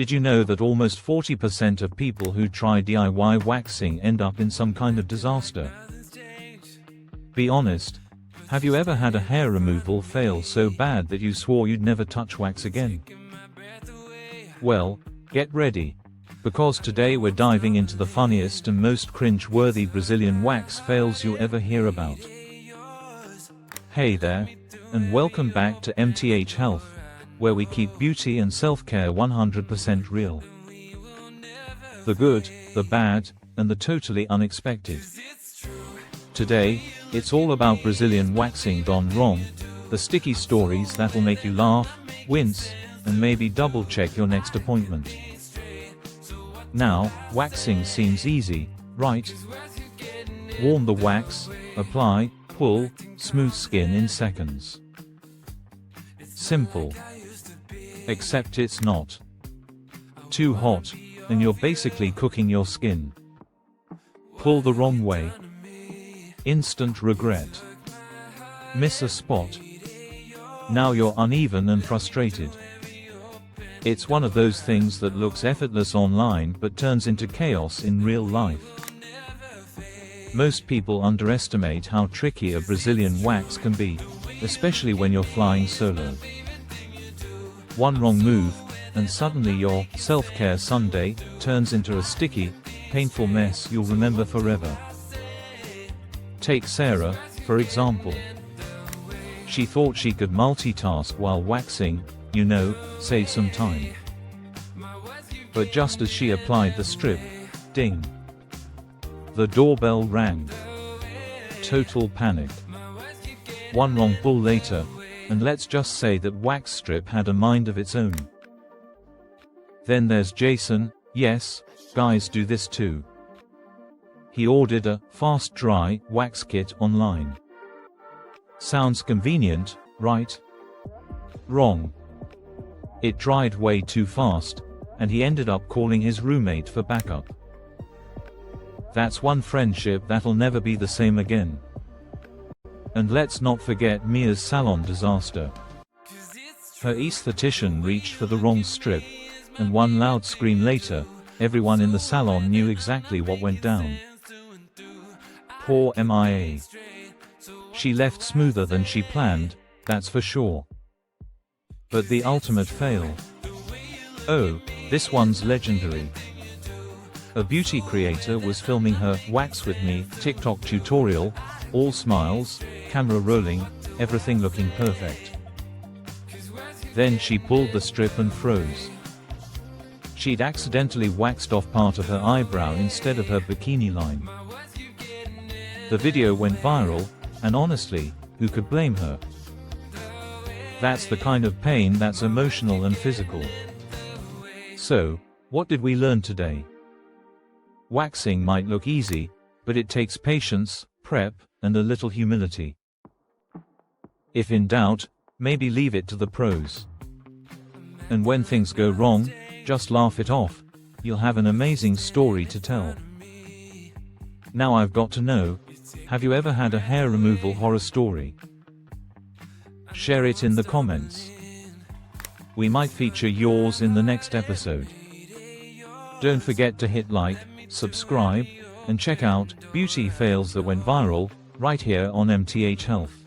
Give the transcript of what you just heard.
Did you know that almost 40% of people who try DIY waxing end up in some kind of disaster? Be honest. Have you ever had a hair removal fail so bad that you swore you'd never touch wax again? Well, get ready. Because today we're diving into the funniest and most cringe-worthy Brazilian wax fails you'll ever hear about. Hey there, and welcome back to MTH Health, where we keep beauty and self-care 100% real. The good, the bad, and the totally unexpected. Today, it's all about Brazilian waxing gone wrong, the sticky stories that'll make you laugh, wince, and maybe double-check your next appointment. Now, waxing seems easy, right? Warm the wax, apply, pull, smooth skin in seconds. Simple. Except it's not. Too hot, and you're basically cooking your skin. Pull the wrong way. Instant regret. Miss a spot. Now you're uneven and frustrated. It's one of those things that looks effortless online but turns into chaos in real life. Most people underestimate how tricky a Brazilian wax can be, especially when you're flying solo. One wrong move, and suddenly your self-care Sunday turns into a sticky, painful mess you'll remember forever. Take Sarah, for example. She thought she could multitask while waxing, save some time. But just as she applied the strip, ding. The doorbell rang. Total panic. One wrong pull later, and let's just say that wax strip had a mind of its own. Then there's Jason. Yes, guys do this too. He ordered a fast dry wax kit online. Sounds convenient, right? Wrong. It dried way too fast, and he ended up calling his roommate for backup. That's one friendship that'll never be the same again. And let's not forget Mia's salon disaster. Her esthetician reached for the wrong strip, and one loud scream later, everyone in the salon knew exactly what went down. Poor Mia. She left smoother than she planned, that's for sure. But the ultimate fail. Oh, this one's legendary. A beauty creator was filming her Wax With Me TikTok tutorial, all smiles, camera rolling, everything looking perfect. Then she pulled the strip and froze. She'd accidentally waxed off part of her eyebrow instead of her bikini line. The video went viral, and honestly, who could blame her? That's the kind of pain that's emotional and physical. So, what did we learn today? Waxing might look easy, but it takes patience, prep, and a little humility. If in doubt, maybe leave it to the pros. And when things go wrong, just laugh it off. You'll have an amazing story to tell. Now I've got to know, have you ever had a hair removal horror story? Share it in the comments. We might feature yours in the next episode. Don't forget to hit like, subscribe, and check out beauty fails that went viral right here on MTH Health.